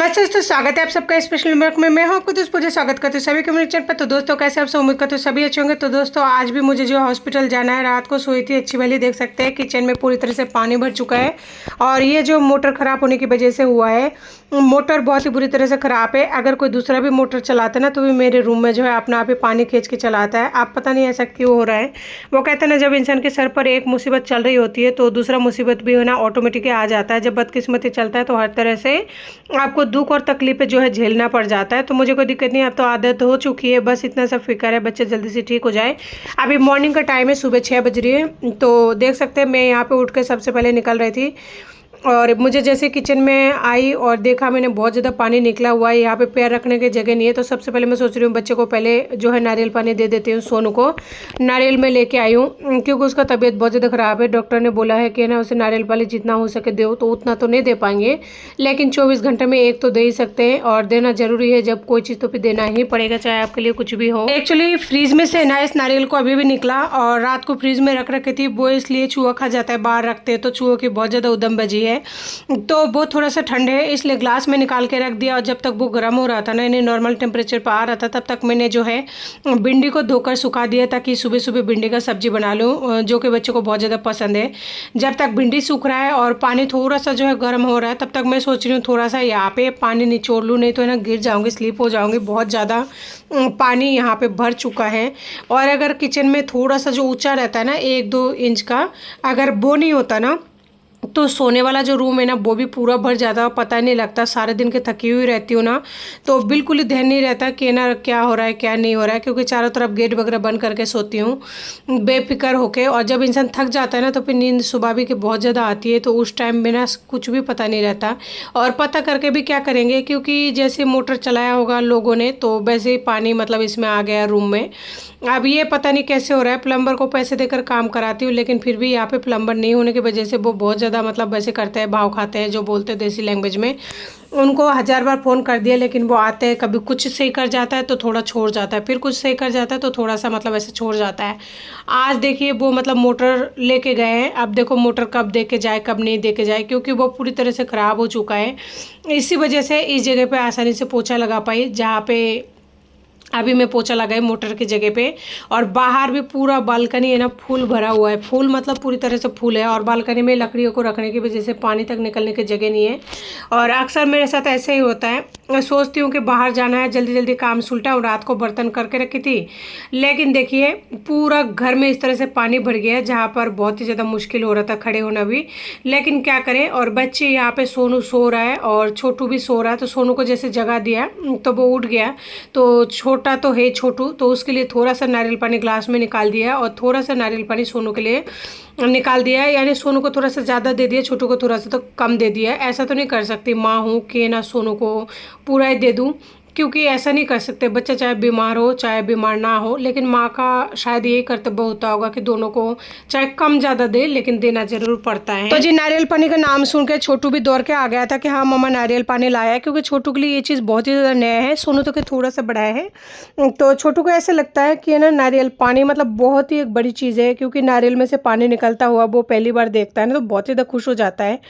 नमस्ते दोस्तों, स्वागत है आप सबका स्पेशल वर्क में। मैं हूं आपको दोस्त पूजा स्वागत करती हूँ सभी के मेरे चैनल पर। तो दोस्तों कैसे आप सब, उम्मीद करते हो सभी अच्छे होंगे। तो दोस्तों आज भी मुझे जो हॉस्पिटल जाना है, रात को सोई थी अच्छी वाली। देख सकते हैं किचन में पूरी तरह से पानी भर चुका है और ये जो मोटर ख़राब होने की वजह से हुआ है। मोटर बहुत ही बुरी तरह से ख़राब है। अगर कोई दूसरा भी मोटर चलाता है ना तो भी मेरे रूम में जो है अपना आप ही पानी खींच के चलाता है। आप पता नहीं ऐसा क्यों हो रहा है। वो कहते हैं ना, जब इंसान के सर पर एक मुसीबत चल रही होती है तो दूसरा मुसीबत भी ना ऑटोमेटिकली आ जाता है। जब बदकिस्मती चलता है तो हर तरह से आपको दुख और तकलीफ जो है झेलना पड़ जाता है। तो मुझे कोई दिक्कत नहीं, अब तो आदत हो चुकी है। बस इतना सा फिक्र है बच्चे जल्दी से ठीक हो जाए। अभी मॉर्निंग का टाइम है, सुबह 6 बज रही है। तो देख सकते हैं मैं यहाँ पे उठ के सबसे पहले निकल रही थी और मुझे जैसे किचन में आई और देखा मैंने बहुत ज़्यादा पानी निकला हुआ है। यहाँ पे पैर रखने की जगह नहीं है। तो सबसे पहले मैं सोच रही हूँ बच्चे को पहले जो है नारियल पानी दे देती हूँ। सोनू को नारियल में लेके आई हूँ क्योंकि उसका तबीयत बहुत ज़्यादा ख़राब है। डॉक्टर ने बोला है कि ना उसे नारियल पानी जितना हो सके दो। तो उतना तो नहीं दे पाएंगे, लेकिन 24 घंटे में एक तो दे ही सकते हैं और देना ज़रूरी है। जब कोई चीज़ तो फिर देना ही पड़ेगा, चाहे आपके लिए कुछ भी हो। एक्चुअली फ्रीज में से ना इस नारियल को अभी भी निकला और रात को फ्रीज में रख रखी थी। वो इसलिए चूहा खा जाता है, बाहर रखते हैं तो चूहों की बहुत ज़्यादा उदम बजी है। तो वो थोड़ा सा ठंडे है इसलिए ग्लास में निकाल के रख दिया। और जब तक वो गर्म हो रहा था ना, यानी नॉर्मल टेम्परेचर पर आ रहा था, तब तक मैंने जो है भिंडी को धोकर सुखा दिया ताकि सुबह सुबह भिंडी का सब्जी बना लूँ, जो कि बच्चों को बहुत ज़्यादा पसंद है। जब तक भिंडी सूख रहा है और पानी थोड़ा सा जो है गर्म हो रहा है, तब तक मैं सोच रही हूँ थोड़ा सा यहाँ पे पानी निचोड़ लूँ, नहीं तो है ना गिर जाऊँगी, स्लिप हो जाऊँगी। बहुत ज़्यादा पानी यहाँ पे भर चुका है। और अगर किचन में थोड़ा सा जो ऊंचा रहता है ना 1-2 इंच का, अगर वो नहीं होता ना तो सोने वाला जो रूम है ना वो भी पूरा भर जाता है। पता नहीं लगता, सारे दिन के थकी हुई रहती हूँ ना, तो बिल्कुल ही ध्यान नहीं रहता कि ना क्या हो रहा है क्या नहीं हो रहा है, क्योंकि चारों तरफ गेट वगैरह बंद करके सोती हूँ बेफिक्र होके। और जब इंसान थक जाता है ना तो फिर नींद सुबह भी की बहुत ज़्यादा आती है। तो उस टाइम में ना कुछ भी पता नहीं रहता और पता करके भी क्या करेंगे, क्योंकि जैसे मोटर चलाया होगा लोगों ने तो वैसे ही पानी मतलब इसमें आ गया रूम में। अब ये पता नहीं कैसे हो रहा है। प्लम्बर को पैसे देकर काम कराती हूँ, लेकिन फिर भी यहाँ पे प्लम्बर नहीं होने की वजह से वो बहुत ज़्यादा मतलब वैसे करते हैं, भाव खाते हैं जो बोलते हैं देसी लैंग्वेज में। उनको 1000 बार फ़ोन कर दिया लेकिन वो आते हैं, कभी कुछ सही कर जाता है तो थोड़ा छोड़ जाता है, फिर कुछ सही कर जाता है तो थोड़ा सा मतलब ऐसे छोड़ जाता है। आज देखिए वो मतलब मोटर लेके गए हैं। अब देखो मोटर कब दे के जाए कब नहीं दे के जाए, क्योंकि वो पूरी तरह से ख़राब हो चुका है। इसी वजह से इस जगह पे आसानी से पोछा लगा पाई जहाँ पे अभी मैं पोछा लगाई मोटर की जगह पे। और बाहर भी पूरा बालकनी है ना फूल भरा हुआ है। फूल मतलब पूरी तरह से फूल है और बालकनी में लकड़ियों को रखने की वजह से पानी तक निकलने की जगह नहीं है। और अक्सर मेरे साथ ऐसे ही होता है, मैं सोचती हूँ कि बाहर जाना है, जल्दी जल्दी काम सुलटा हूँ। रात को बर्तन करके रखी थी, लेकिन देखिए पूरा घर में इस तरह से पानी भर गया है जहाँ पर बहुत ही ज़्यादा मुश्किल हो रहा था खड़े होना भी। लेकिन क्या करें। और बच्चे यहाँ पे सोनू सो रहा है और छोटू भी सो रहा है। तो सोनू को जैसे जगा दिया तो वो उठ गया। तो छोटा तो है छोटू, तो उसके लिए थोड़ा सा नारियल पानी ग्लास में निकाल दिया और थोड़ा सा नारियल पानी सोनू के लिए निकाल दिया है। यानी सोनू को थोड़ा सा ज़्यादा दे दिया, छोटू को थोड़ा सा तो कम दे दिया। ऐसा तो नहीं कर सकती माँ हूँ कि ना सोनू को पूरा ही दे दूँ, क्योंकि ऐसा नहीं कर सकते। बच्चा चाहे बीमार हो चाहे बीमार ना हो, लेकिन माँ का शायद यही कर्तव्य होता होगा कि दोनों को चाहे कम ज़्यादा दे लेकिन देना जरूर पड़ता है। तो जी नारियल पानी का नाम सुन के छोटू भी दौड़ के आ गया था कि हाँ मम्मा नारियल पानी लाया है, क्योंकि छोटू के लिए ये चीज़ बहुत ही ज़्यादा नया है। सोनू तो कि थोड़ा सा बड़ा है। तो छोटू को ऐसे लगता है कि ना नारियल पानी मतलब बहुत ही एक बड़ी चीज़ है, क्योंकि नारियल में से पानी निकलता हुआ वो पहली बार देखता है ना तो बहुत ही ज़्यादा खुश हो जाता है।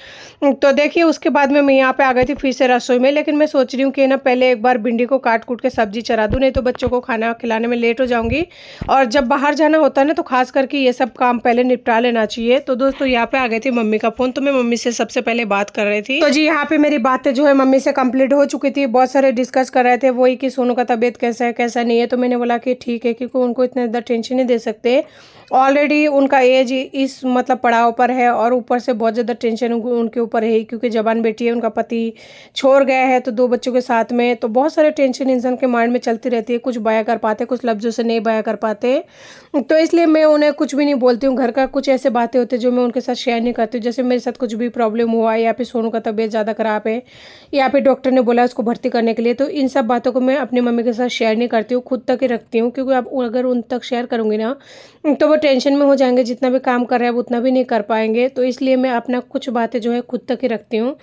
तो देखिए उसके बाद में मैं यहाँ पे आ गई थी फिर से रसोई में, लेकिन मैं सोच रही हूँ कि ना पहले एक बार भिंडी को काट कूट के सब्जी चढ़ा दूँ, नहीं तो बच्चों को खाना खिलाने में लेट हो जाऊंगी। और जब बाहर जाना होता है ना तो खास करके ये सब काम पहले निपटा लेना चाहिए। तो दोस्तों यहाँ पे आ गई थी मम्मी का फ़ोन, तो मैं मम्मी से सबसे पहले बात कर रही थी। तो जी यहाँ पे मेरी बातें जो है मम्मी से कंप्लीट हो चुकी थी। बहुत सारे डिस्कस कर रहे थे वही कि सोनू का तबीयत कैसा है कैसा नहीं है। तो मैंने बोला कि ठीक है, क्योंकि उनको इतना ज़्यादा टेंशन नहीं दे सकते। ऑलरेडी उनका एज इस मतलब पड़ाव पर है और ऊपर से बहुत ज़्यादा टेंशन उनके ऊपर है, क्योंकि जवान बेटी है, उनका पति छोड़ गया है तो 2 बच्चों के साथ में। तो बहुत सारे टेंशन इंसान के माइंड में चलती रहती है, कुछ बयां कर पाते, कुछ लफ्ज़ों से नहीं बयां कर पाते। तो इसलिए मैं उन्हें कुछ भी नहीं बोलती हूँ। घर का कुछ ऐसे बातें होती है जो मैं उनके साथ शेयर नहीं करती हूँ। जैसे मेरे साथ कुछ भी प्रॉब्लम हुआ या फिर सोनू का तबीयत ज़्यादा ख़राब है या फिर डॉक्टर ने बोला उसको भर्ती करने के लिए, तो इन सब बातों को मैं अपनी मम्मी के साथ शेयर नहीं करती हूँ, खुद तक ही रखती हूँ। क्योंकि अब अगर उन तक शेयर करूँगी ना तो वो टेंशन में हो जाएंगे, जितना भी काम कर रहे हैं वो उतना भी नहीं कर पाएंगे। तो इसलिए मैं अपना कुछ बातें जो है खुद तक ही रखती हूँ।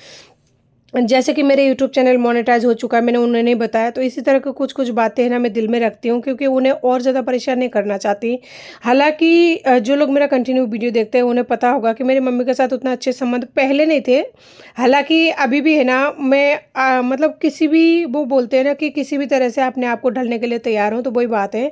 जैसे कि मेरे यूट्यूब चैनल मोनेटाइज हो चुका है, मैंने उन्हें नहीं बताया, तो इसी तरह की कुछ कुछ बातें हैं ना मैं दिल में रखती हूँ, क्योंकि उन्हें और ज़्यादा परेशान नहीं करना चाहती। हालांकि जो लोग मेरा कंटिन्यू वीडियो देखते हैं उन्हें पता होगा कि मेरी मम्मी के साथ उतना अच्छे संबंध पहले नहीं थे। हालांकि अभी भी है ना, मैं मतलब किसी भी, वो बोलते हैं ना कि किसी भी तरह से अपने आप को ढलने के लिए तैयार हूँ, तो वही बात है।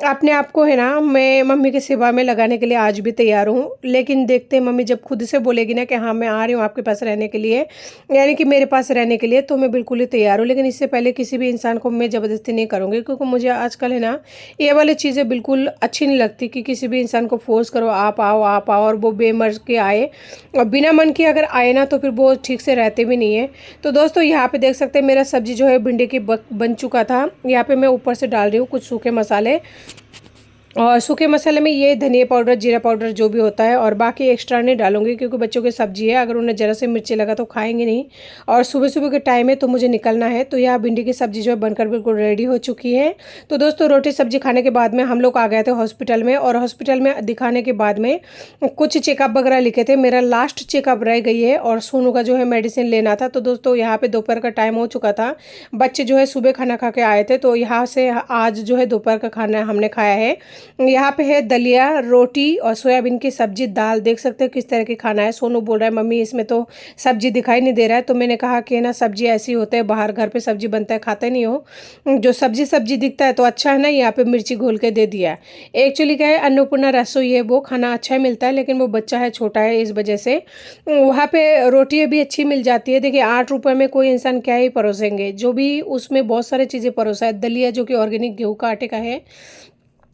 अपने आप को है ना, मैं मम्मी की सेवा में लगाने के लिए आज भी तैयार हूँ। लेकिन देखते हैं मम्मी जब खुद से बोलेगी ना कि हाँ मैं आ रही हूँ आपके पास रहने के लिए, यानी कि मेरे पास रहने के लिए, तो मैं बिल्कुल ही तैयार हूँ। लेकिन इससे पहले किसी भी इंसान को मैं ज़बरदस्ती नहीं करूँगी, क्योंकि मुझे आजकल है ना ये वाली चीज़ें बिल्कुल अच्छी नहीं लगती कि किसी भी इंसान को फोर्स करो आप आओ आप आओ, और वो बेमर्ज के आए और बिना मन के अगर आए ना तो फिर वो ठीक से रहते भी नहीं है। तो दोस्तों यहाँ पे देख सकते हैं मेरा सब्जी जो है भिंडी की बन चुका था। यहाँ पे मैं ऊपर से डाल रही हूँ कुछ सूखे मसाले, और सूखे मसाले में ये धनिया पाउडर, जीरा पाउडर जो भी होता है, और बाकी एक्स्ट्रा नहीं डालूंगी क्योंकि बच्चों की सब्जी है, अगर उन्हें ज़रा से मिर्ची लगा तो खाएंगे नहीं। और सुबह सुबह के टाइम है तो मुझे निकलना है, तो यह भिंडी की सब्जी जो है बनकर बिल्कुल रेडी हो चुकी है। तो दोस्तों रोटी सब्जी खाने के बाद में हम लोग आ गए थे हॉस्पिटल में, और हॉस्पिटल में दिखाने के बाद में कुछ चेकअप वगैरह लिखे थे। मेरा लास्ट चेकअप रह गई है, और सोनू का जो है मेडिसिन लेना था। तो दोस्तों यहाँ पे दोपहर का टाइम हो चुका था, बच्चे जो है सुबह खाना खा के आए थे, तो यहाँ से आज जो है दोपहर का खाना हमने खाया है। यहाँ पे है दलिया, रोटी और सोयाबीन की सब्जी, दाल। देख सकते हो किस तरह की खाना है। सोनू बोल रहा है मम्मी इसमें तो सब्जी दिखाई नहीं दे रहा है, तो मैंने कहा कि ना सब्जी ऐसी होता है, बाहर घर पे सब्जी बनता है खाते नहीं हो, जो सब्जी सब्जी दिखता है तो अच्छा है ना। यहाँ पे मिर्ची घोल के दे दिया। एक्चुअली क्या है, अन्नपूर्णा रसोई है, वो खाना अच्छा मिलता है, लेकिन वो बच्चा है छोटा है, इस वजह से वहाँ पे रोटी भी अच्छी मिल जाती है। देखिए 8 रुपये में कोई इंसान क्या ही परोसेंगे, जो भी उसमें बहुत सारी चीज़ें परोसा है। दलिया जो कि ऑर्गेनिक गेहूँ का आटे का है,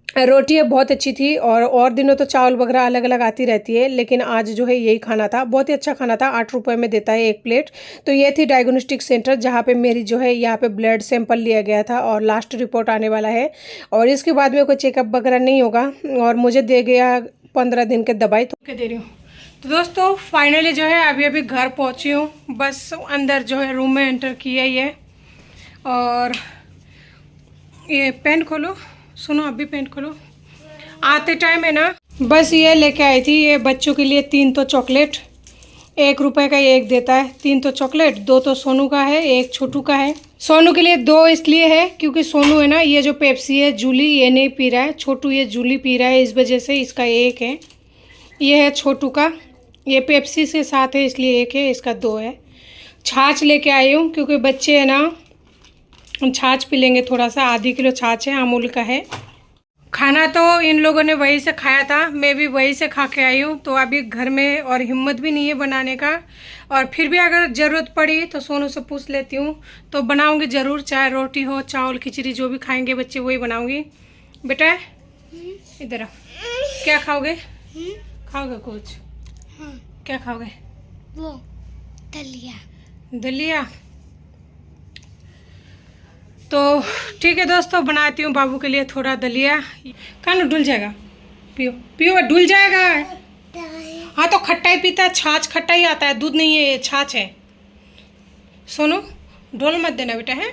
रोटी बहुत अच्छी थी, और दिनों तो चावल वगैरह अलग अलग आती रहती है, लेकिन आज जो है यही खाना था, बहुत ही अच्छा खाना था। 8 रुपये में देता है एक प्लेट। तो ये थी डायग्नोस्टिक सेंटर, जहाँ पे मेरी जो है यहाँ पे ब्लड सैंपल लिया गया था, और लास्ट रिपोर्ट आने वाला है, और इसके बाद में कोई चेकअप वगैरह नहीं होगा, और मुझे दे गया 15 दिन के दवाई तो दे रही हूँ। तो दोस्तों फाइनली जो है अभी अभी घर पहुँची हूँ, बस अंदर जो है रूम में एंटर किया ही है। और ये पेन खोलो, सुनो अभी पेन खोलो। आते टाइम है ना बस ये लेके आई थी, ये बच्चों के लिए 3 तो चॉकलेट, 1 रुपये का एक देता है। 3 तो चॉकलेट, 2 तो सोनू का है, 1 छोटू का है। सोनू के लिए 2 इसलिए है क्योंकि सोनू है ना ये जो पेप्सी है जूली ये नहीं पी रहा है, छोटू ये जूली पी रहा है, इस वजह से इसका 1 है। ये है छोटू का, ये पेप्सी के साथ है इसलिए 1 है, इसका 2 है। छाछ लेके आई हूँ क्योंकि बच्चे है ना छाछ पी लेंगे थोड़ा सा, आधी किलो छाछ है, अमूल का है। खाना तो इन लोगों ने वहीं से खाया था, मैं भी वहीं से खा के आई हूँ। तो अभी घर में और हिम्मत भी नहीं है बनाने का, और फिर भी अगर ज़रूरत पड़ी तो सोनू से पूछ लेती हूँ, तो बनाऊँगी ज़रूर, चाहे रोटी हो चावल खिचड़ी जो भी खाएंगे बच्चे वही बनाऊँगी। बेटा इधर आओ, क्या खाओगे? खाओगे कुछ? क्या खाओगे? वो दलिया। दलिया, तो ठीक है दोस्तों, बनाती हूँ बाबू के लिए थोड़ा दलिया। कान डुल जाएगा, पियो पियो, डुल जाएगा। हाँ तो खट्टा ही पीता है, छाछ खट्टा ही आता है, दूध नहीं है, ये छाछ है। सोनू ढोल मत देना बेटा, है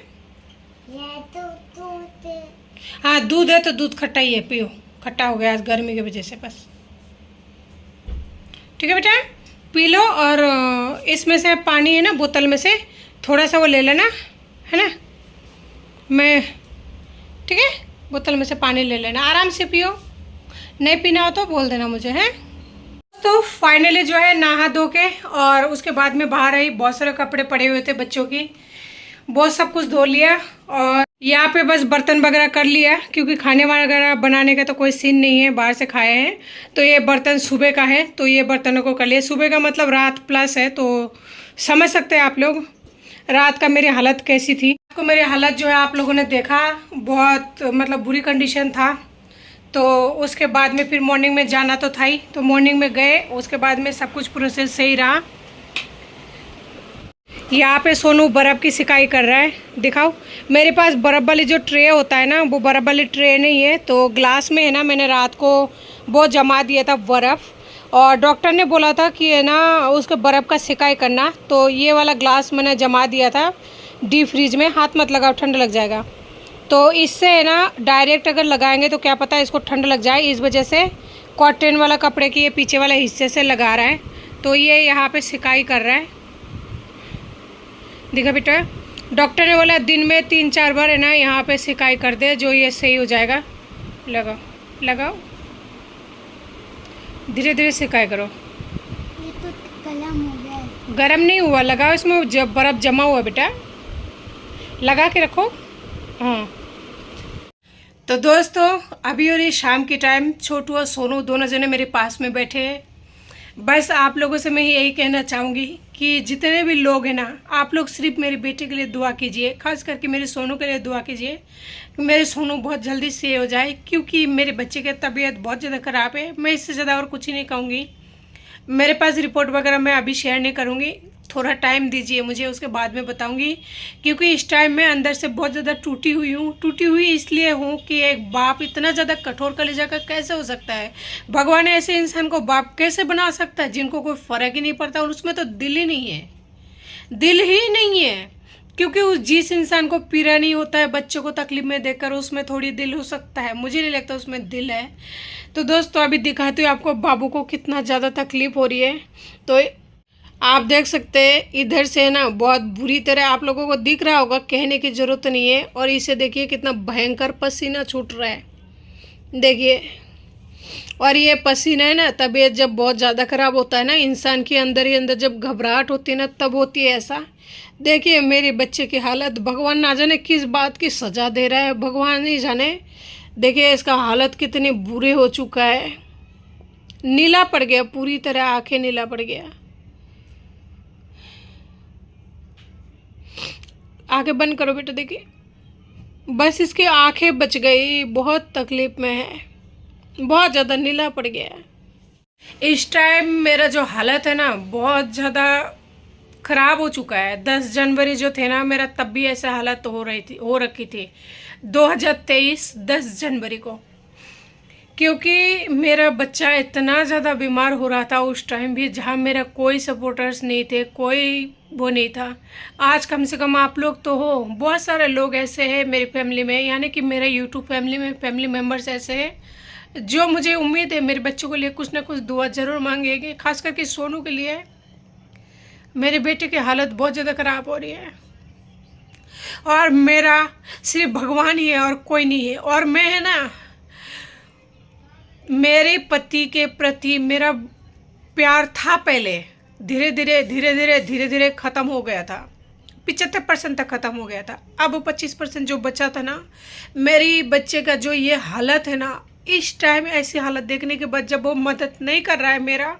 हाँ दूध है तो दूध खट्टा ही है, पियो। खट्टा हो गया आज गर्मी की वजह से, बस ठीक है बेटा पी लो। और इसमें से पानी है ना बोतल में से थोड़ा सा वो ले लेना, है ना, मैं ठीक है बोतल में से पानी ले लेना, आराम से पियो, नहीं पीना हो तो बोल देना मुझे, है। तो फाइनली जो है नहा धो के और उसके बाद में बाहर आई, बहुत सारे कपड़े पड़े हुए थे बच्चों की, बहुत सब कुछ धो लिया, और यहाँ पे बस बर्तन वगैरह कर लिया क्योंकि खाने वगैरह बनाने का तो कोई सीन नहीं है, बाहर से खाए हैं। तो ये बर्तन सुबह का है, तो ये बर्तनों को कर लिया। सुबह का मतलब रात प्लस है, तो समझ सकते हैं आप लोग रात का मेरी हालत कैसी थी। को मेरी हालत जो है आप लोगों ने देखा, बहुत मतलब बुरी कंडीशन था। तो उसके बाद में फिर मॉर्निंग में जाना तो था ही, तो मॉर्निंग में गए, उसके बाद में सब कुछ प्रोसेस सही रहा। यहाँ पे सोनू बर्फ़ की सिकाई कर रहा है, दिखाओ। मेरे पास बर्फ़ वाली जो ट्रे होता है ना, वो बर्फ़ वाली ट्रे नहीं है, तो ग्लास में है ना मैंने रात को बहुत जमा दिया था बर्फ़, और डॉक्टर ने बोला था कि है ना उसके बर्फ़ का सिकाई करना, तो ये वाला ग्लास मैंने जमा दिया था डीप फ्रीज में। हाथ मत लगाओ, ठंड लग जाएगा। तो इससे है ना डायरेक्ट अगर लगाएंगे तो क्या पता इसको ठंड लग जाए, इस वजह से कॉटन वाला कपड़े की ये पीछे वाले हिस्से से लगा रहा है। तो ये यहाँ पे सिकाई कर रहा है, देखा बेटा, डॉक्टर ने बोला दिन में 3-4 बार है ना यहाँ पे सिकाई कर दे, जो ये सही हो जाएगा। लगाओ लगाओ, धीरे धीरे सिकाई करो। ये तो गरम हो गया है। गरम नहीं हुआ, लगाओ, इसमें जब बर्फ़ जमा हुआ बेटा, लगा के रखो। हाँ तो दोस्तों, अभी और ये शाम की टाइम, छोटू और सोनू दोनों जने मेरे पास में बैठे हैं। बस आप लोगों से मैं यही कहना चाहूँगी कि जितने भी लोग हैं ना, आप लोग सिर्फ मेरे बेटे के लिए दुआ कीजिए, खास करके मेरे सोनू के लिए दुआ कीजिए कि मेरे सोनू बहुत जल्दी से हो जाए, क्योंकि मेरे बच्चे की तबीयत बहुत ज़्यादा ख़राब है। मैं इससे ज़्यादा और कुछ ही नहीं कहूँगी। मेरे पास रिपोर्ट वगैरह मैं अभी शेयर नहीं करूँगी, थोड़ा टाइम दीजिए मुझे, उसके बाद में बताऊँगी। क्योंकि इस टाइम मैं अंदर से बहुत ज़्यादा टूटी हुई हूँ। टूटी हुई इसलिए हूँ कि एक बाप इतना ज़्यादा कठोर कलेजा का कैसे हो सकता है? भगवान ऐसे इंसान को बाप कैसे बना सकता है जिनको कोई फ़र्क ही नहीं पड़ता, और उसमें तो दिल ही नहीं है, दिल ही नहीं है। क्योंकि उस जिस इंसान को पीड़ा नहीं होता है बच्चों को तकलीफ में देखकर, उसमें थोड़ी दिल हो सकता है? मुझे नहीं लगता उसमें दिल है। तो दोस्तों, अभी दिखाती हूँ आपको बाबू को कितना ज़्यादा तकलीफ हो रही है। तो आप देख सकते हैं इधर से ना बहुत बुरी तरह, आप लोगों को दिख रहा होगा, कहने की ज़रूरत नहीं है। और इसे देखिए कितना भयंकर पसीना छूट रहा है, देखिए। और ये पसीना है ना, तबीयत जब बहुत ज़्यादा ख़राब होता है ना, इंसान के अंदर ही अंदर जब घबराहट होती है ना, तब होती है ऐसा। देखिए मेरे बच्चे की हालत, भगवान ना जाने किस बात की सज़ा दे रहा है, भगवान ही जाने। देखिए इसका हालत कितनी बुरे हो चुका है, नीला पड़ गया पूरी तरह, आंखें नीला पड़ गया। आंखें बंद करो बेटा, देखिए बस इसकी आंखें बच गई, बहुत तकलीफ में है, बहुत ज़्यादा नीला पड़ गया है। इस टाइम मेरा जो हालत है ना, बहुत ज़्यादा ख़राब हो चुका है। 10 जनवरी जो थे ना मेरा, तब भी ऐसा हालत हो रखी थी 2023 10 जनवरी को। क्योंकि मेरा बच्चा इतना ज़्यादा बीमार हो रहा था उस टाइम भी, जहाँ मेरा कोई सपोर्टर्स नहीं थे, कोई वो नहीं था। आज कम से कम आप लोग तो हो, बहुत सारे लोग ऐसे हैं मेरी फैमिली में, यानी कि मेरे यूट्यूब फैमिली में फैमिली मेम्बर्स ऐसे हैं जो मुझे उम्मीद है मेरे बच्चों के लिए कुछ ना कुछ दुआ ज़रूर मांगेंगे। खास करके सोनू के लिए, मेरे बेटे की हालत बहुत ज़्यादा ख़राब हो रही है, और मेरा सिर्फ भगवान ही है और कोई नहीं है। और मैं है ना, मेरे पति के प्रति मेरा प्यार था पहले, धीरे धीरे ख़त्म हो गया था, 75% तक ख़त्म हो गया था। अब वो 25% जो बचा था ना, मेरी बच्चे का जो ये हालत है ना, इस टाइम ऐसी हालत देखने के बाद, जब वो मदद नहीं कर रहा है मेरा,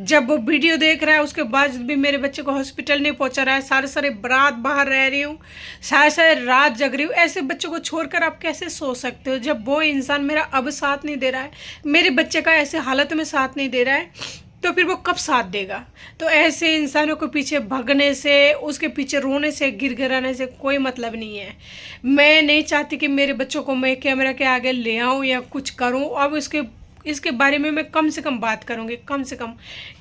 जब वो वीडियो देख रहा है, उसके बाद भी मेरे बच्चे को हॉस्पिटल नहीं पहुंचा रहा है, सारे रात बाहर रह रही हूँ, सारे रात जग रही हूँ, ऐसे बच्चों को छोड़कर आप कैसे सो सकते हो? जब वो इंसान मेरा अब साथ नहीं दे रहा है, मेरे बच्चे का ऐसे हालत में साथ नहीं दे रहा है, तो फिर वो कब साथ देगा? तो ऐसे इंसानों के पीछे भगने से, उसके पीछे रोने से, गिड़गिड़ाने से कोई मतलब नहीं है। मैं नहीं चाहती कि मेरे बच्चों को मैं कैमरा के आगे ले आऊँ या कुछ करूँ। अब इसके बारे में मैं कम से कम बात करूँगी, कम से कम,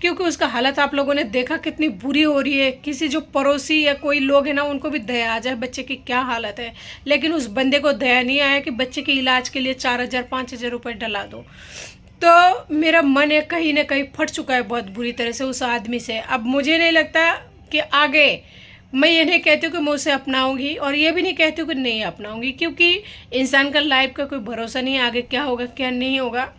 क्योंकि उसका हालत आप लोगों ने देखा कितनी बुरी हो रही है। किसी जो पड़ोसी या कोई लोग हैं ना, उनको भी दया आ जाए बच्चे की क्या हालत है, लेकिन उस बंदे को दया नहीं आया कि बच्चे के इलाज के लिए 4,000-5,000 रुपये डला दो। तो मेरा मन है कहीं ना कहीं फट चुका है बहुत बुरी तरह से उस आदमी से। अब मुझे नहीं लगता कि आगे, मैं ये नहीं कहती हूँ कि मैं उसे अपनाऊंगी, और ये भी नहीं कहती हूँ कि नहीं अपनाऊंगी, क्योंकि इंसान का लाइफ का कोई भरोसा नहीं है, आगे क्या होगा क्या नहीं होगा।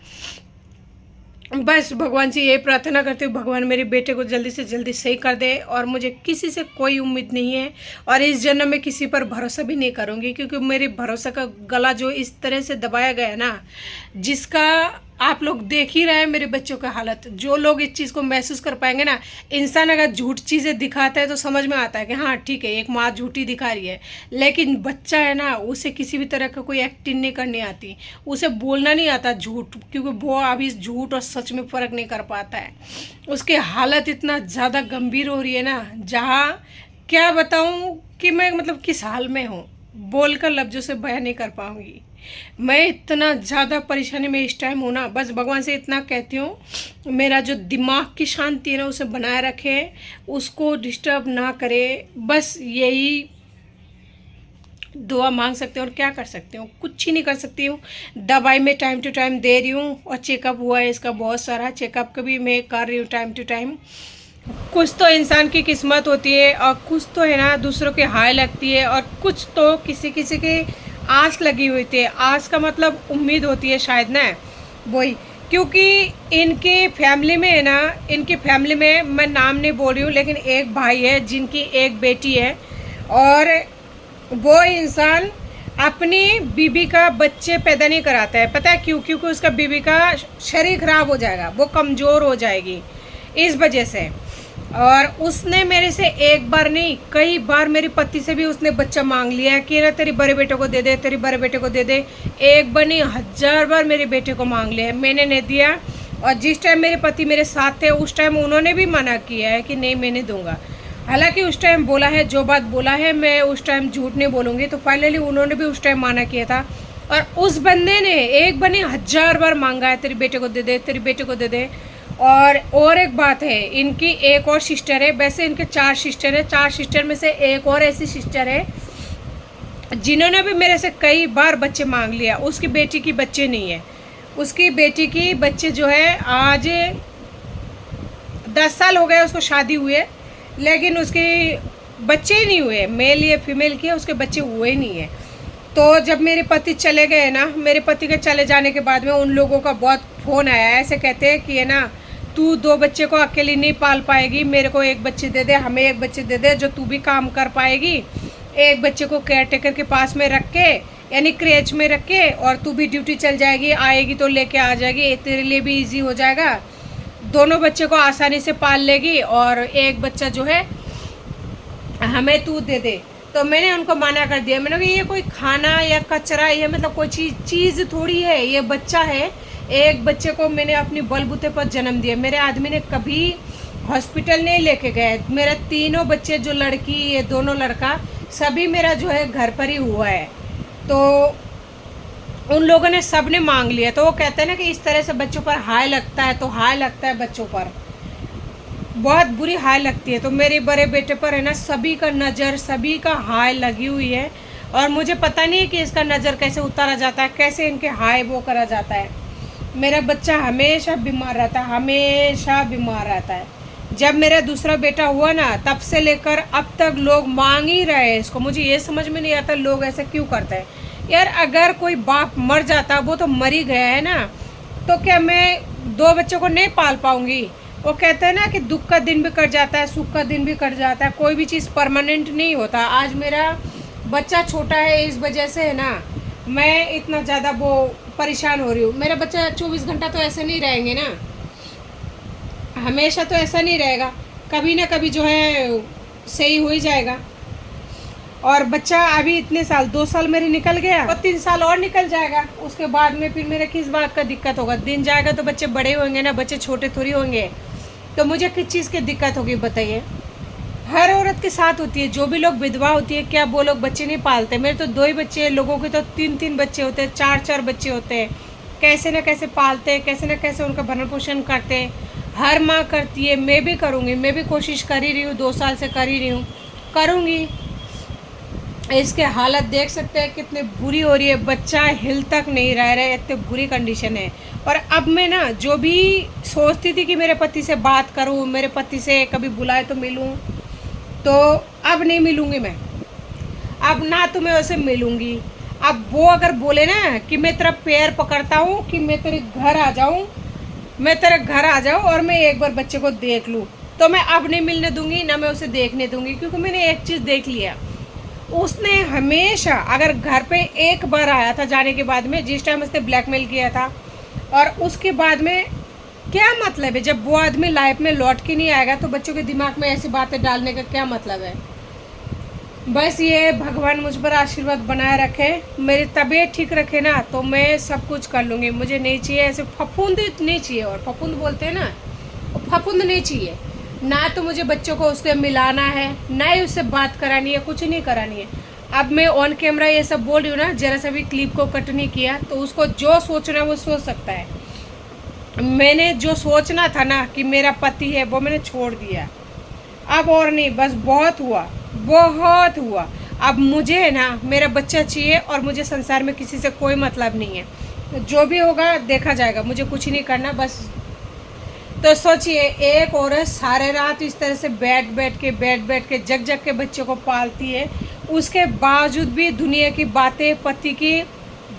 बस भगवान से यही प्रार्थना करती हूँ, भगवान मेरे बेटे को जल्दी से जल्दी सही कर दे। और मुझे किसी से कोई उम्मीद नहीं है, और इस जन्म में किसी पर भरोसा भी नहीं करूँगी, क्योंकि मेरे भरोसा का गला जो इस तरह से दबाया गया है ना, जिसका आप लोग देख ही रहे हैं मेरे बच्चों का हालत। जो लोग इस चीज़ को महसूस कर पाएंगे ना, इंसान अगर झूठ चीज़ें दिखाता है तो समझ में आता है कि हाँ ठीक है, एक माँ झूठी दिखा रही है, लेकिन बच्चा है ना, उसे किसी भी तरह का कोई एक्टिंग नहीं करनी आती, उसे बोलना नहीं आता झूठ, क्योंकि वो अभी झूठ और सच में फ़र्क नहीं कर पाता है। उसकी हालत इतना ज़्यादा गंभीर हो रही है ना, जहाँ क्या बताऊँ कि मैं मतलब किस हाल में हूँ, बोलकर लफ्ज़ों से बयान नहीं कर पाऊँगी। मैं इतना ज़्यादा परेशानी में इस टाइम हूँ ना, बस भगवान से इतना कहती हूँ, मेरा जो दिमाग की शांति है ना, उसे बनाए रखे, उसको डिस्टर्ब ना करे। बस यही दुआ मांग सकते हो, और क्या कर सकते हो? कुछ ही नहीं कर सकती हूँ। दवाई में टाइम टू टाइम दे रही हूँ, और चेकअप हुआ है इसका बहुत सारा, चेकअप का भी मैं कर रही हूँ टाइम टू टाइम। कुछ तो इंसान की किस्मत होती है और कुछ तो है ना दूसरों के हाय लगती है, और कुछ तो किसी किसी की आस लगी हुई थी। आस का मतलब उम्मीद होती है शायद ना, वही। क्योंकि इनकी फैमिली में है ना, इनकी फैमिली में मैं नाम नहीं बोल रही हूँ, लेकिन एक भाई है जिनकी एक बेटी है, और वो इंसान अपनी बीबी का बच्चे पैदा नहीं कराता है। पता है क्यों? क्योंकि उसका बीबी का शरीर खराब हो जाएगा, वो कमज़ोर हो जाएगी इस वजह से। और उसने मेरे से एक बार नहीं कई बार मेरे पति से भी उसने बच्चा मांग लिया है कि ना तेरी बड़े बेटे को दे दे, तेरी बड़े बेटे को दे दे। एक बार नहीं 1000 बार मेरे बेटे को मांग लिया है, मैंने नहीं दिया। और जिस टाइम मेरे पति मेरे साथ थे उस टाइम उन्होंने भी मना किया है कि नहीं मैं नहीं दूंगा। हालांकि उस टाइम बोला है, जो बात बोला है मैं उस टाइम झूठ नहीं बोलूँगी। तो फाइनली उन्होंने भी उस टाइम मना किया था। और उस बंदे ने एक बार नहीं 1000 बार मांगा है, तेरे बेटे को दे दे, तेरे बेटे को दे दे। और एक बात है, इनकी एक और सिस्टर है। वैसे इनके 4 सिस्टर है, 4 सिस्टर में से एक और ऐसी सिस्टर है जिन्होंने भी मेरे से कई बार बच्चे मांग लिया। उसकी बेटी की बच्चे नहीं है, उसकी बेटी की बच्चे जो है आज 10 साल हो गए उसको शादी हुए, लेकिन उसके बच्चे ही नहीं हुए। मेल या फीमेल किए, उसके बच्चे हुए नहीं है। तो जब मेरे पति चले गए ना, मेरे पति के चले जाने के बाद में उन लोगों का बहुत फ़ोन आया। ऐसे कहते हैं कि है ना तू 2 बच्चे को अकेली नहीं पाल पाएगी, मेरे को 1 बच्चे दे दे, हमें 1 बच्चे दे दे जो तू भी काम कर पाएगी। 1 बच्चे को केयर टेकर के पास में रख के, यानी क्रेच में रख के, और तू भी ड्यूटी चल जाएगी, आएगी तो लेके आ जाएगी, तेरे लिए भी इजी हो जाएगा। दोनों बच्चे को आसानी से पाल लेगी और 1 बच्चा जो है हमें तू दे दे। तो मैंने उनको मना कर दिया। मैंने कहा ये कोई खाना या कचरा, ये मतलब कोई चीज़ थोड़ी है, ये बच्चा है। 1 बच्चे को मैंने अपनी बलबूते पर जन्म दिया। मेरे आदमी ने कभी हॉस्पिटल नहीं लेके गए। मेरे तीनों बच्चे, जो लड़की ये दोनों लड़का, सभी मेरा जो है घर पर ही हुआ है। तो उन लोगों ने सब ने मांग लिया। तो वो कहते हैं ना कि इस तरह से बच्चों पर हाय लगता है, तो हाय लगता है बच्चों पर, बहुत बुरी हाय लगती है। तो मेरे बड़े बेटे पर है ना सभी का नज़र, सभी का हाय लगी हुई है। और मुझे पता नहीं है कि इसका नज़र कैसे उतारा जाता है, कैसे इनके हाय वो करा जाता है। मेरा बच्चा हमेशा बीमार रहता है, हमेशा बीमार रहता है। जब मेरा दूसरा बेटा हुआ ना, तब से लेकर अब तक लोग मांग ही रहे हैं इसको। मुझे ये समझ में नहीं आता लोग ऐसा क्यों करते हैं यार। अगर कोई बाप मर जाता, वो तो मर ही गया है ना, तो क्या मैं 2 बच्चों को नहीं पाल पाऊंगी? वो कहते हैं ना कि दुख का दिन भी कट जाता है, सुख का दिन भी कट जाता है, कोई भी चीज़ परमानेंट नहीं होता। आज मेरा बच्चा छोटा है, इस वजह से है ना मैं इतना ज़्यादा वो परेशान हो रही हूँ। मेरा बच्चा 24 घंटा तो ऐसे नहीं रहेंगे ना, हमेशा तो ऐसा नहीं रहेगा, कभी ना कभी जो है सही हो ही जाएगा। और बच्चा अभी इतने साल, 2 साल मेरे निकल गया, और 3 साल और निकल जाएगा। उसके बाद में फिर मेरे किस बात का दिक्कत होगा? दिन जाएगा तो बच्चे बड़े होंगे ना, बच्चे छोटे थोड़ी होंगे। तो मुझे किस चीज़ की दिक्कत होगी बताइए? हर औरत के साथ होती है। जो भी लोग विधवा होती है, क्या वो लोग बच्चे नहीं पालते? मेरे तो 2 ही बच्चे हैं, लोगों के तो 3-3 बच्चे होते हैं, 4-4 बच्चे होते हैं। कैसे न कैसे पालते हैं, कैसे न कैसे उनका भरण पोषण करते हैं। हर माँ करती है, मैं भी करूँगी, मैं भी कोशिश कर ही रही हूँ, 2 साल से कर ही रही हूँ, करूँगी। इसके हालत देख सकते हैं कितनी बुरी हो रही है, बच्चा हिल तक नहीं रह रहा है, इतनी बुरी कंडीशन है। और अब मैं ना जो भी सोचती थी कि मेरे पति से बात करूं, मेरे पति से कभी बुलाए तो मिलूं, तो अब नहीं मिलूंगी मैं। अब ना तो मैं उसे मिलूंगी। अब वो अगर बोले ना कि मैं तेरा पैर पकड़ता हूँ कि मैं तेरे घर आ जाऊँ, मैं तेरे घर आ जाऊँ और मैं एक बार बच्चे को देख लूँ, तो मैं अब नहीं मिलने दूंगी, ना मैं उसे देखने दूंगी। क्योंकि मैंने एक चीज़ देख लिया, उसने हमेशा अगर घर पे एक बार आया था जाने के बाद में, जिस टाइम उसने ब्लैकमेल किया था, और उसके बाद में क्या मतलब है? जब वो आदमी लाइफ में लौट के नहीं आएगा तो बच्चों के दिमाग में ऐसी बातें डालने का क्या मतलब है? बस ये भगवान मुझ पर आशीर्वाद बनाए रखे, मेरी तबीयत ठीक रखे ना, तो मैं सब कुछ कर लूँगी। मुझे नहीं चाहिए ऐसे फफूंद, नहीं चाहिए। और फफूंद बोलते हैं ना, फफूंद नहीं चाहिए ना। तो मुझे बच्चों को उसके मिलाना है, ना ही उससे बात करानी है, कुछ नहीं करानी है। अब मैं ऑन कैमरा ये सब बोल रही हूँ ना, जरा सा भी क्लिप को कट नहीं किया, तो उसको जो सोचना है वो सोच सकता है। मैंने जो सोचना था ना कि मेरा पति है, वो मैंने छोड़ दिया। अब और नहीं, बस बहुत हुआ, बहुत हुआ। अब मुझे है ना मेरा बच्चा चाहिए, और मुझे संसार में किसी से कोई मतलब नहीं है। जो भी होगा देखा जाएगा, मुझे कुछ नहीं करना। बस तो सोचिए, एक औरत सारे रात इस तरह से बैठ के जग जग के बच्चों को पालती है, उसके बावजूद भी दुनिया की बातें, पति की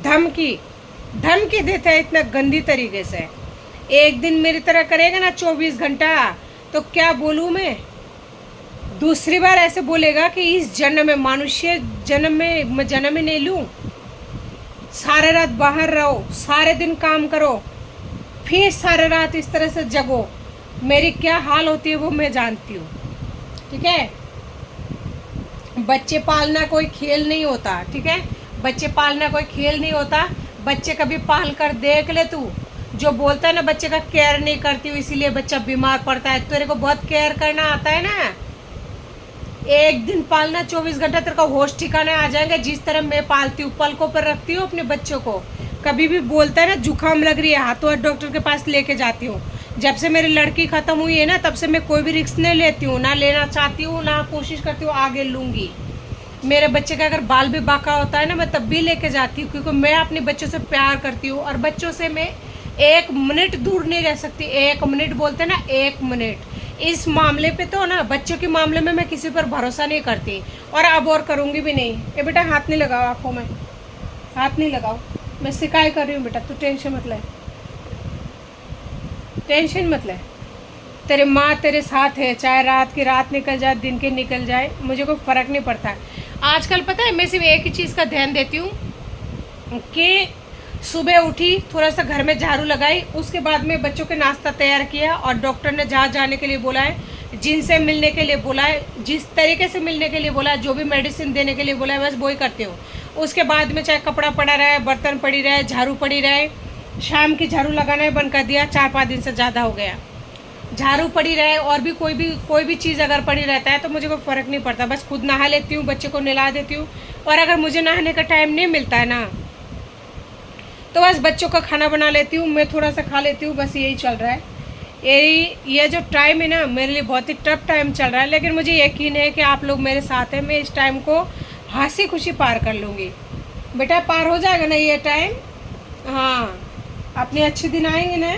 धमकी देता है इतना गंदी तरीके से। एक दिन मेरी तरह करेगा ना 24 घंटा, तो क्या बोलूँ मैं। दूसरी बार ऐसे बोलेगा कि इस जन्म में, मनुष्य जन्म में मैं जन्म ही नहीं लूँ। सारे रात बाहर रहो, सारे दिन काम करो, फिर सारे रात इस तरह से जगो, मेरी क्या हाल होती है वो मैं जानती हूँ। ठीक है, बच्चे पालना कोई खेल नहीं होता। ठीक है, बच्चे पालना कोई खेल नहीं होता। बच्चे कभी पाल कर देख ले तू। जो बोलता है ना बच्चे का केयर नहीं करती हूँ इसीलिए बच्चा बीमार पड़ता है, तेरे को बहुत केयर करना आता है ना। एक दिन पालना, 24 घंटा तेरे का होश ठिकाने आ जाएंगे। जिस तरह मैं पालती हूँ, पलकों पर रखती हूँ अपने बच्चों को। कभी भी बोलता है ना जुकाम लग रही है, हाथों हाथ डॉक्टर के पास लेके जाती हूँ। जब से मेरी लड़की ख़त्म हुई है ना, तब से मैं कोई भी रिस्क नहीं लेती हूँ, ना लेना चाहती हूँ, ना कोशिश करती हूँ आगे लूँगी। मेरे बच्चे का अगर बाल भी बाका होता है ना, मैं तब भी लेके जाती हूँ, क्योंकि मैं अपने बच्चों से प्यार करती हूँ। और बच्चों से मैं 1 मिनट दूर नहीं रह सकती। 1 मिनट बोलते ना, 1 मिनट। इस मामले पे तो ना, बच्चों के मामले में मैं किसी पर भरोसा नहीं करती, और अब और करूँगी भी नहीं। ये बेटा हाथ नहीं लगाओ आँखों में, हाथ नहीं लगाओ। मैं शिकायत कर रही हूँ बेटा, तू टेंशन मत ले, टेंशन मत ले। तेरे माँ तेरे साथ है, चाहे रात की रात निकल जाए, दिन के निकल जाए, मुझे कोई फ़र्क नहीं पड़ता। आजकल पता है, मैं सिर्फ एक ही चीज़ का ध्यान देती हूँ कि सुबह उठी, थोड़ा सा घर में झाड़ू लगाई, उसके बाद में बच्चों के नाश्ता तैयार किया, और डॉक्टर ने जहाँ जाने के लिए बोला है, जिनसे मिलने के लिए बोला है, जिस तरीके से मिलने के लिए बोला है, जो भी मेडिसिन देने के लिए बोला है, बस वही करती हूँ। उसके बाद में चाहे कपड़ा पड़ा रहे, बर्तन पड़ी रहे, झाड़ू पड़ी रहे, शाम की झाड़ू लगाना ही बंद कर दिया, 4-5 दिन से ज़्यादा हो गया। झाड़ू पड़ी रहे, और भी कोई भी चीज़ अगर पड़ी रहता है तो मुझे कोई फ़र्क नहीं पड़ता। बस खुद नहा लेती हूँ, बच्चे को नहला देती हूँ, और अगर मुझे नहाने का टाइम नहीं मिलता है ना, तो बस बच्चों का खाना बना लेती हूँ, मैं थोड़ा सा खा लेती हूँ। बस यही चल रहा है। ये जो टाइम है ना, मेरे लिए बहुत ही टफ टाइम चल रहा है, लेकिन मुझे यकीन है कि आप लोग मेरे साथ हैं। मैं इस टाइम को हंसी खुशी पार कर लूँगी। बेटा पार हो जाएगा ना ये टाइम। हाँ, अपने अच्छे दिन आएंगे ना।